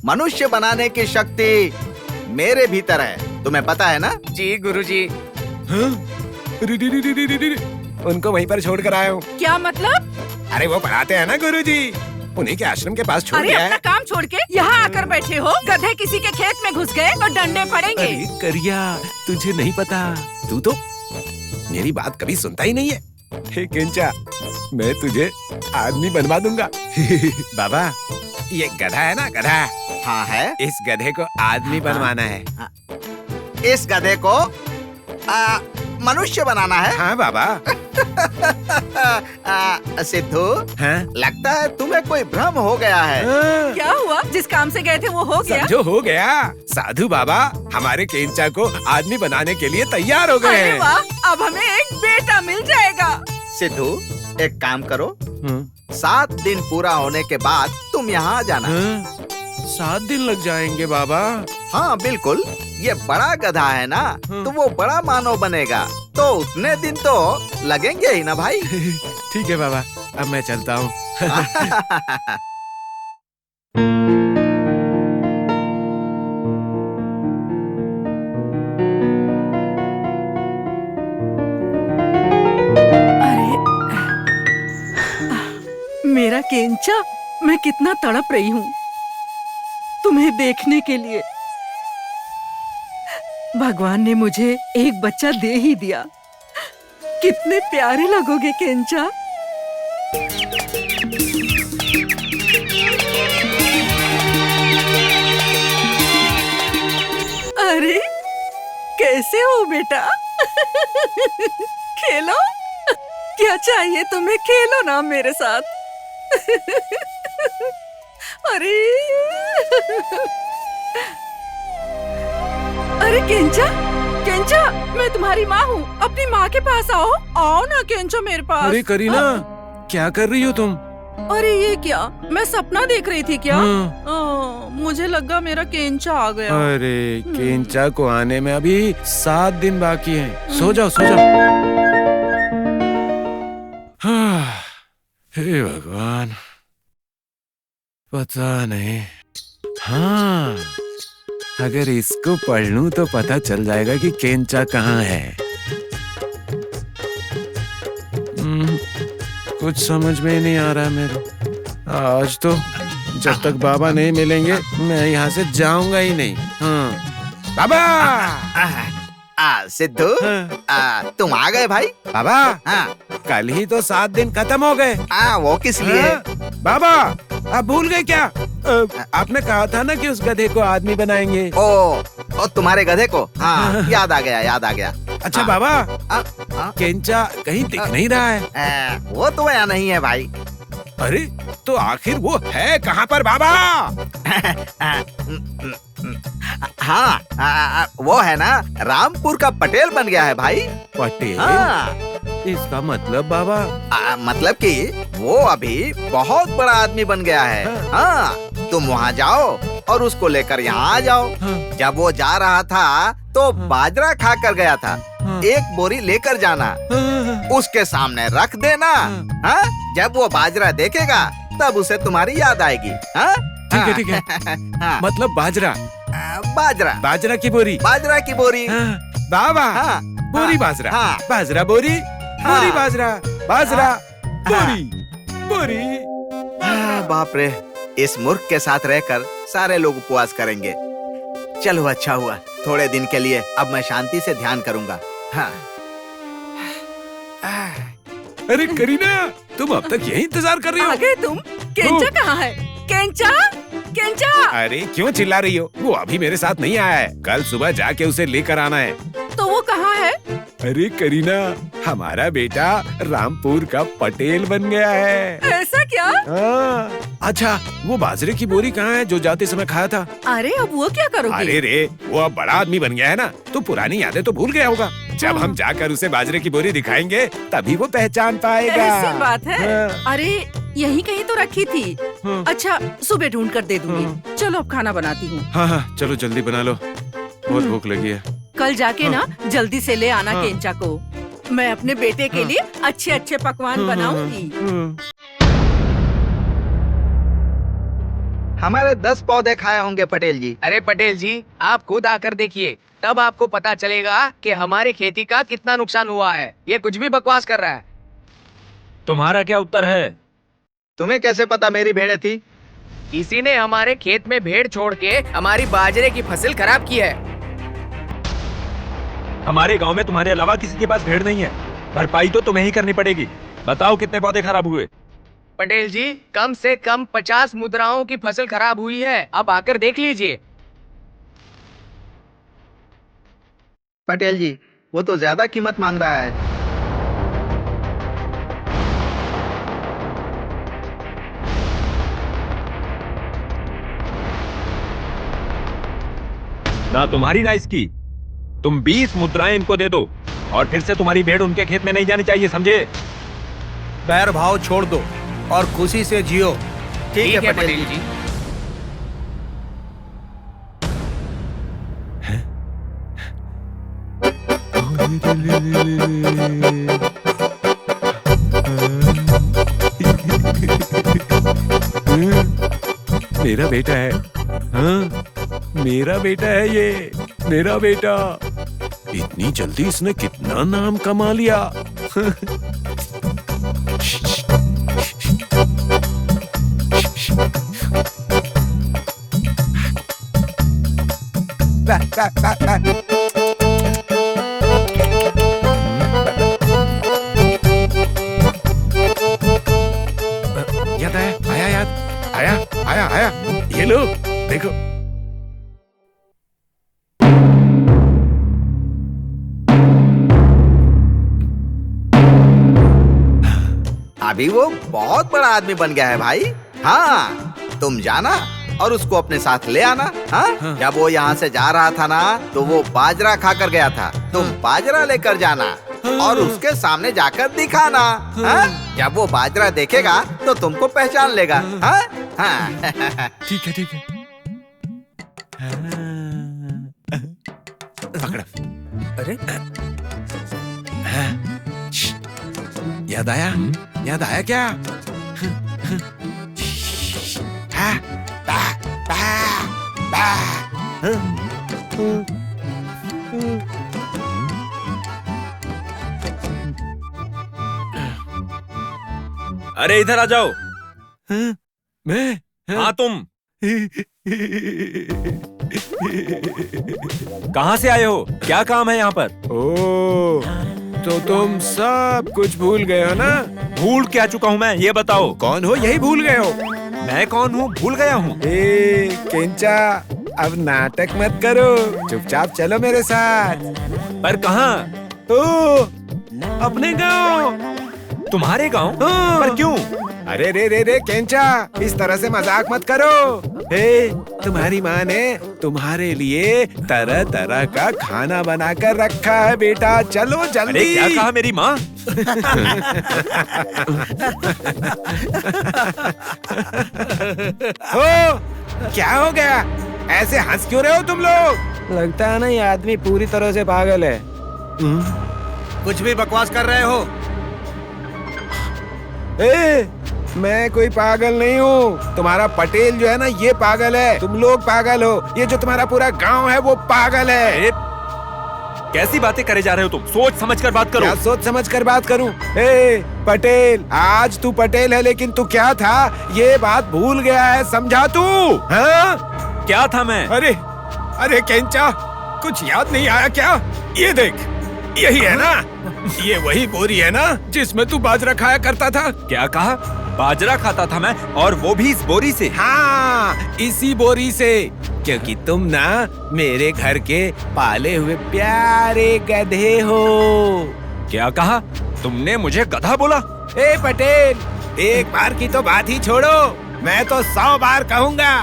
मनुष्य बनाने की शक्ति मेरे भीतर है, तुम्हें पता है ना? जी गुरुजी। हाँ? उनको वहीं पर छोड़ कर आया हूँ। क्या मतलब? अरे वो पढ़ाते हैं ना गुरुजी, उन्हीं के आश्रम के पास छोड़ अरे दिया अपना है। काम छोड़ के यहाँ आकर बैठे हो? गधे किसी के खेत में घुस गए तो डंडे पड़ेंगे। अरे करिया, तुझे नहीं पता, तू तो मेरी बात कभी सुनता ही नहीं है। हे केंचा, मैं तुझे आदमी बनवा दूंगा। बाबा, ये गधा है ना, गधा। हाँ है। इस गधे को आदमी बनवाना है। इस गधे को मनुष्य बनाना है। हाँ बाबा। सिद्धू, हाँ? लगता है तुम्हें कोई भ्रम हो गया है। क्या हुआ? जिस काम से गए थे वो हो गया? जो हो गया, साधु बाबा हमारे केंचा को आदमी बनाने के लिए तैयार हो गए अरे हैं। वाह, अब हमें एक बेटा मिल जाएगा। सिद्धू, एक काम करो, 7 दिन पूरा होने के बाद तुम यहाँ आ जाना। 7 दिन लग जाएंगे बाबा? हाँ बिल्कुल, ये बड़ा गधा है ना, तो वो बड़ा मानव बनेगा, तो उतने दिन तो लगेंगे ही ना भाई। ठीक है बाबा, अब मैं चलता हूँ। अरे मेरा केंचा, मैं कितना तड़प रही हूँ तुम्हें देखने के लिए। भगवान ने मुझे एक बच्चा दे ही दिया। कितने प्यारे लगोगे केंचा। अरे कैसे हो बेटा? खेलो। क्या चाहिए तुम्हें? खेलो ना मेरे साथ। अरे अरे केंचा, केंचा, मैं तुम्हारी माँ हूँ। अपनी माँ के पास आओ। आओ ना केंचा मेरे पास। अरे करीना, क्या कर रही हो तुम? अरे ये क्या? मैं सपना देख रही थी क्या? हाँ। मुझे लगा मेरा केंचा आ गया। अरे केंचा को आने में अभी 7 दिन बाकी हैं। सो जाओ, सो जाओ। हे भगवान, पता नहीं। हाँ, अगर इसको पढ़ लूं तो पता चल जाएगा कि केंचा कहाँ है। कुछ समझ में ही नहीं आ रहा है मेरे। आज तो जब तक बाबा नहीं मिलेंगे मैं यहाँ से जाऊंगा ही नहीं। हाँ। बाबा! सिद्धू, हाँ। तुम आ गए भाई। बाबा, हाँ। कल ही तो 7 दिन खत्म हो गए। वो किस लिए? हाँ? बाबा, आप भूल गए क्या? आपने कहा था ना कि उस गधे को आदमी बनाएंगे। ओ तुम्हारे गधे को? हाँ, याद आ गया, याद आ गया। अच्छा हाँ। बाबा, केंचा कहीं दिख नहीं रहा है। वो तो यहाँ नहीं है भाई। अरे तो आखिर वो है कहाँ पर बाबा? हाँ, वो है ना, रामपुर का पटेल बन गया है भाई। पटेल? हाँ। इसका मतलब बाबा? मतलब कि वो अभी बहुत बड़ा आदमी बन गया है। हाँ, तुम वहाँ जाओ और उसको लेकर यहाँ आ जाओ। हाँ। जब वो जा रहा था तो बाजरा खा कर गया था। हाँ। 1 बोरी लेकर जाना, उसके सामने रख देना। हाँ? जब वो बाजरा देखेगा तब उसे तुम्हारी याद आएगी। हाँ? ठीक है, ठीक है। हाँ। मतलब बाजरा? बाजरा, बाजरा की बोरी? बाजरा की बोरी। हाँ। बाबा, हाँ। बोरी बाजरा। हाँ। बाजरा बोरी, बोरी बाजरा, बाजरा बोरी, बोरी। बाप रे, इस मूर्ख के साथ रहकर सारे लोग उपवास करेंगे। चलो अच्छा हुआ, थोड़े दिन के लिए अब मैं शांति से ध्यान करूंगा। हाँ। अरे करीना, तुम अब तक यही इंतजार कर रही हो? आ गए तुम? केंचा कहाँ है? केंचा, केंचा। अरे क्यों चिल्ला रही हो? वो अभी मेरे साथ नहीं आया है। कल सुबह जाके उसे लेकर आना है। तो वो कहाँ है? अरे करीना, हमारा बेटा रामपुर का पटेल बन गया है। ऐसा क्या? हाँ। अच्छा, वो बाजरे की बोरी कहाँ है जो जाते समय खाया था? अरे अब वो क्या करोगे? अरे रे, वो अब बड़ा आदमी बन गया है ना, तो पुरानी यादें तो भूल गया होगा। जब हम जाकर उसे बाजरे की बोरी दिखाएंगे तभी वो पहचान पाएगा। ऐसी बात है? हाँ। अरे यहीं कहीं तो रखी थी। हाँ। अच्छा, सुबह ढूंढ कर दे दूंगी। चलो अब खाना बनाती हूँ। हाँ हाँ, चलो जल्दी बना लो, बहुत भूख लगी है। कल जाके ना जल्दी से ले आना केंचा को। मैं अपने बेटे के लिए अच्छे अच्छे पकवान बनाऊंगी। हमारे 10 पौधे खाए होंगे पटेल जी। अरे पटेल जी, आप खुद आकर देखिए, तब आपको पता चलेगा कि हमारी खेती का कितना नुकसान हुआ है। ये कुछ भी बकवास कर रहा है। तुम्हारा क्या उत्तर है? तुम्हें कैसे पता मेरी भेड़ें थी? किसी ने हमारे खेत में भेड़ छोड़ के हमारी बाजरे की फसल खराब की है। हमारे गांव में तुम्हारे अलावा किसी के पास भेड़ नहीं है। भरपाई तो तुम्हें ही करनी पड़ेगी। बताओ कितने पौधे खराब हुए? पटेल जी, कम से कम 50 मुद्राओं की फसल खराब हुई है। अब आकर देख लीजिए। पटेल जी, वो तो ज्यादा कीमत मांग रहा है। ना तुम्हारी ना इसकी। तुम 20 मुद्राएं इनको दे दो और फिर से तुम्हारी भेड़ उनके खेत में नहीं जानी चाहिए, समझे? बैर भाव छोड़ दो और खुशी से जियो। ठीक है पटेल जी। मेरा बेटा है। हाँ, मेरा बेटा है ये, मेरा बेटा। इतनी जल्दी इसने कितना नाम कमा लिया। याद आया, याद आया। ये लो, देखो। अभी वो बहुत बड़ा आदमी बन गया है भाई। हाँ, तुम जाना और उसको अपने साथ ले आना। हाँ? जब वो यहाँ से जा रहा था ना, तो वो बाजरा खाकर गया था। तुम बाजरा लेकर जाना और उसके सामने जाकर दिखाना। हाँ? जब वो बाजरा देखेगा तो तुमको पहचान लेगा। हाँ? हाँ। ठीक है। पकड़ा। अरे याद आया क्या? हाँ, अरे इधर आ जाओ। मैं? हाँ तुम कहाँ से आए हो? क्या काम है यहाँ पर? ओ, तो तुम सब कुछ भूल गए हो ना? भूल क्या चुका हूँ मैं, ये बताओ। कौन हो, यही भूल गए हो? मैं कौन हूँ भूल गया हूँ? केंचा, अब नाटक मत करो, चुपचाप चलो मेरे साथ। पर कहाँ? ओ, अपने गांव। तुम्हारे गांव? हाँ। पर क्यों? अरे रे केंचा, इस तरह से मजाक मत करो। तुम्हारी माँ ने तुम्हारे लिए तरह तरह का खाना बनाकर रखा है बेटा, चलो जल्दी। अरे क्या कहा मेरी माँ? ओ, क्या हो गया? ऐसे हंस क्यों रहे हो तुम लोग? लगता है ना ये आदमी पूरी तरह से पागल है। कुछ भी बकवास कर रहे हो। मैं कोई पागल नहीं हूँ। तुम्हारा पटेल जो है ना, ये पागल है। तुम लोग पागल हो। ये जो तुम्हारा पूरा गांव है वो पागल है। कैसी बातें करे जा रहे हो तुम? सोच समझ कर बात करो। क्या सोच समझ कर बात करूं? पटेल, आज तू पटेल है, लेकिन तू क्या था ये बात भूल गया है, समझा तू? हाँ? क्या था मैं? अरे केंचा, कुछ याद नहीं आया क्या? ये देख, यही है ना? ये वही बोरी है ना जिसमें तू बाजरा खाया करता था? क्या कहा? बाजरा खाता था मैं, और वो भी इस बोरी से? हाँ, इसी बोरी से, क्योंकि तुम ना मेरे घर के पाले हुए प्यारे गधे हो। क्या कहा? तुमने मुझे गधा बोला? पटेल, एक बार की तो बात ही छोड़ो, मैं तो 100 बार कहूँगा।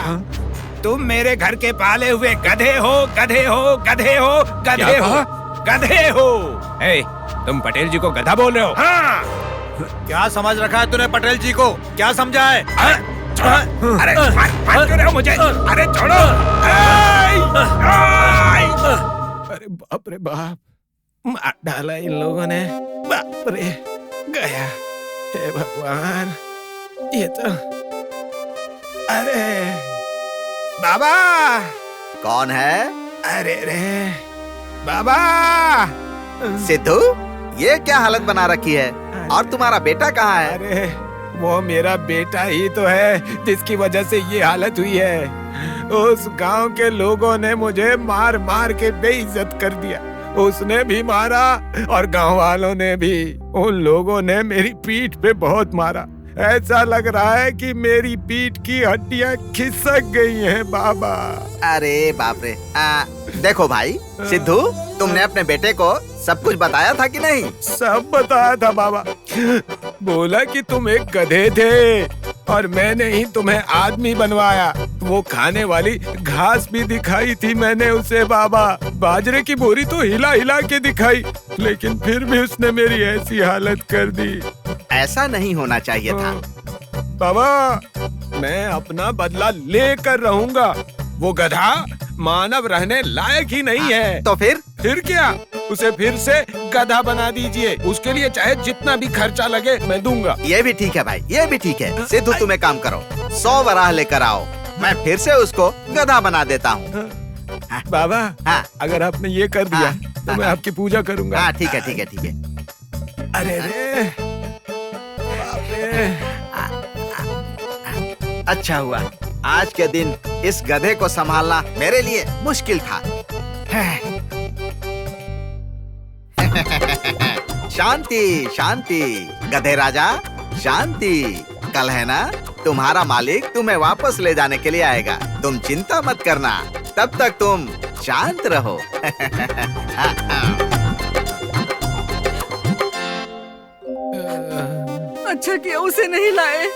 तुम मेरे घर के पाले हुए गधे हो, गधे हो, गधे हो, गधे हो, गधे हो। तुम पटेल जी को गधा बोल रहे हो? हाँ। क्या समझ रखा है तूने पटेल जी को? क्या समझा है? अरे मार क्यों रहे हो मुझे? अरे छोड़ो। अरे बाप रे बाप, मार डाला इन लोगों ने। बाप रे, गया। हे भगवान, ये तो, अरे बाबा। कौन है? अरे रे बाबा। सिद्धू, ये क्या हालत बना रखी है? और तुम्हारा बेटा कहाँ है? अरे वो मेरा बेटा ही तो है जिसकी वजह से ये हालत हुई है। उस गांव के लोगों ने मुझे मार मार के बेइज्जत कर दिया। उसने भी मारा और गांव वालों ने भी। उन लोगों ने मेरी पीठ पे बहुत मारा। ऐसा लग रहा है कि मेरी पीठ की हड्डियां खिसक गई हैं बाबा। अरे बाप रे। देखो भाई सिद्धू, तुमने अपने बेटे को सब कुछ बताया था कि नहीं? सब बताया था बाबा। बोला कि तुम एक गधे थे और मैंने ही तुम्हें आदमी बनवाया। वो खाने वाली घास भी दिखाई थी मैंने उसे बाबा। बाजरे की बोरी तो हिला हिला के दिखाई, लेकिन फिर भी उसने मेरी ऐसी हालत कर दी। ऐसा नहीं होना चाहिए था। बाबा, मैं अपना बदला लेकर रहूंगा। वो गधा मानव रहने लायक ही नहीं है। तो फिर क्या? उसे फिर से गधा बना दीजिए। उसके लिए चाहे जितना भी खर्चा लगे मैं दूंगा। ये भी ठीक है भाई, ये भी ठीक है। सिद्धू तुम एक काम करो, 100 वराह लेकर आओ, मैं फिर से उसको गधा बना देता हूँ। बाबा, हाँ। अगर आपने ये कर दिया तो मैं आपकी पूजा करूंगा। हाँ ठीक है ठीक है ठीक है। अरे रे बाप रे। अच्छा हुआ, आज के दिन इस गधे को संभालना मेरे लिए मुश्किल था। शांति शांति गधे राजा, शांति। कल है ना तुम्हारा मालिक तुम्हें वापस ले जाने के लिए आएगा। तुम चिंता मत करना, तब तक तुम शांत रहो। अच्छा किया उसे नहीं लाए।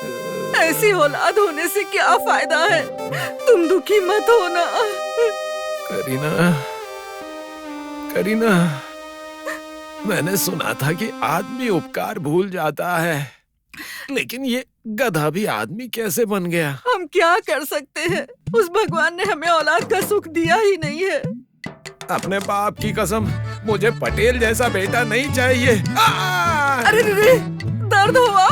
ऐसी औलाद होने से क्या फायदा है? तुम दुखी मत होना। करीना, करीना, मैंने सुना था कि आदमी उपकार भूल जाता है, लेकिन ये गधा भी आदमी कैसे बन गया? हम क्या कर सकते हैं? उस भगवान ने हमें औलाद का सुख दिया ही नहीं है। अपने बाप की कसम, मुझे पटेल जैसा बेटा नहीं चाहिए। अरे रे, दर्द हुआ?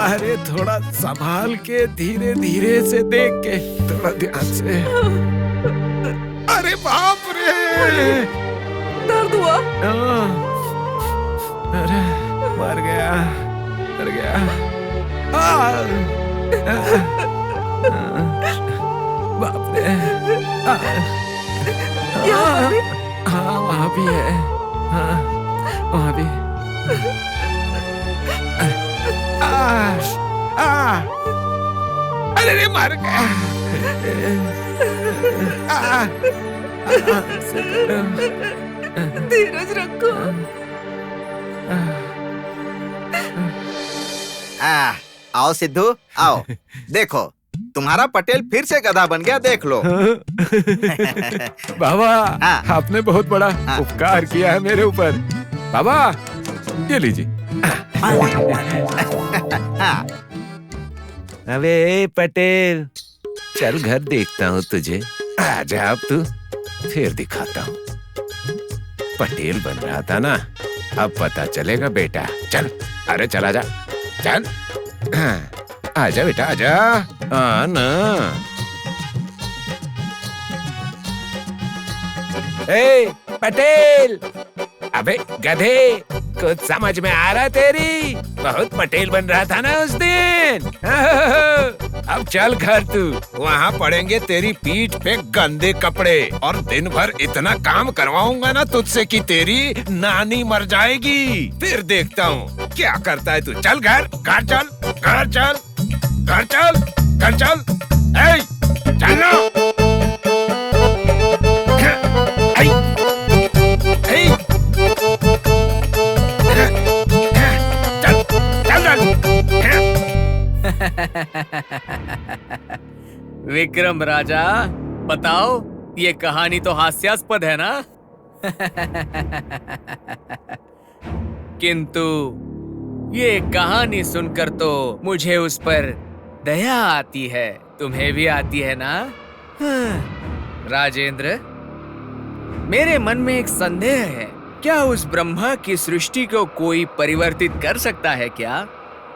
अरे थोड़ा संभाल के, धीरे धीरे से देख के, थोड़ा ध्यान से। अरे बाप रे, दर्द हुआ? अरे मर गया, मर गया। बाप रे। हाँ वहाँ भी है। हाँ वहाँ भी। अरे रे मर गया। धीरज रखो। आओ सिद्धू, आओ। देखो तुम्हारा पटेल फिर से गधा बन गया, देख लो। बाबा, हाँ। आपने बहुत बड़ा उपकार किया है मेरे ऊपर। बाबा ये लीजिए। अबे पटेल, चल घर देखता हूँ तुझे। आजा अब तू, फिर दिखाता हूँ। पटेल बन रहा था ना, अब पता चलेगा बेटा। चल, अरे चल आजा, चल। आजा बेटा आजा। ना ए पटेल, अबे गधे, कुछ समझ में आ रहा तेरी? बहुत पटेल बन रहा था ना उस दिन। अब चल घर तू, वहाँ पड़ेंगे तेरी पीठ पे गंदे कपड़े और दिन भर इतना काम करवाऊंगा ना तुझसे कि तेरी नानी मर जाएगी। फिर देखता हूँ क्या करता है तू। चल घर, घर चल, घर चल, घर चल, घर चल। ए, चल ना। विक्रम राजा, बताओ, ये कहानी तो हास्यास्पद है ना? किंतु ये कहानी सुनकर तो मुझे उस पर दया आती है। तुम्हें भी आती है ना? राजेंद्र, मेरे मन में एक संदेह है। क्या उस ब्रह्मा की सृष्टि को कोई परिवर्तित कर सकता है क्या?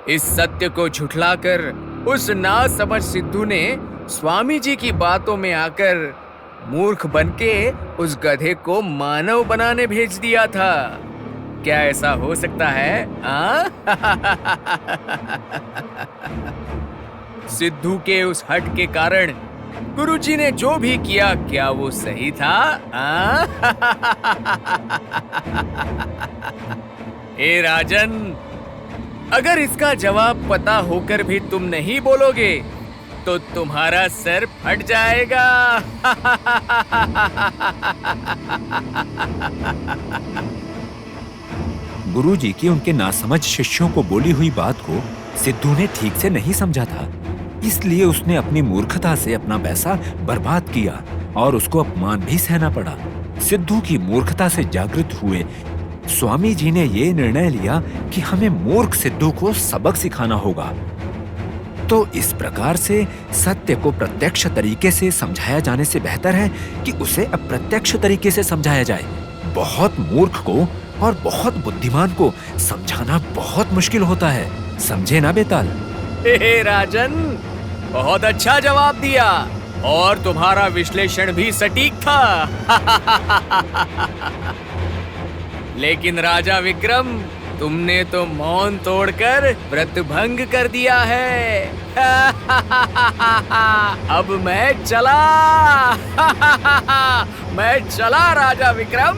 इस सत्य को झुठलाकर उस नासमझ सिद्धू ने स्वामी जी की बातों में आकर मूर्ख बनके उस गधे को मानव बनाने भेज दिया था। क्या ऐसा हो सकता है? सिद्धू के उस हट के कारण गुरुजी ने जो भी किया, क्या वो सही था? ए राजन, अगर इसका जवाब पता होकर भी तुम नहीं बोलोगे तो तुम्हारा सर फट जाएगा। गुरुजी की उनके नासमझ शिष्यों को बोली हुई बात को सिद्धू ने ठीक से नहीं समझा था, इसलिए उसने अपनी मूर्खता से अपना पैसा बर्बाद किया और उसको अपमान भी सहना पड़ा। सिद्धू की मूर्खता से जागृत हुए स्वामी जी ने ये निर्णय लिया कि हमें मूर्ख सिद्धू को सबक सिखाना होगा। तो इस प्रकार से सत्य को प्रत्यक्ष तरीके से समझाया जाने से बेहतर है कि उसे अप्रत्यक्ष तरीके से समझाया जाए। बहुत मूर्ख को और बहुत बुद्धिमान को समझाना बहुत मुश्किल होता है, समझे ना बेताल? हे राजन, बहुत अच्छा जवाब दिया और तुम्हारा विश्लेषण भी सटीक था। लेकिन राजा विक्रम, तुमने तो मौन तोड़कर व्रत भंग कर दिया है। अब मैं चला। मैं चला राजा विक्रम।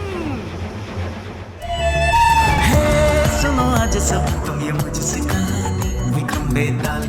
सुनो आज सब तुम ये मुझसे कहानी, विक्रम बेताल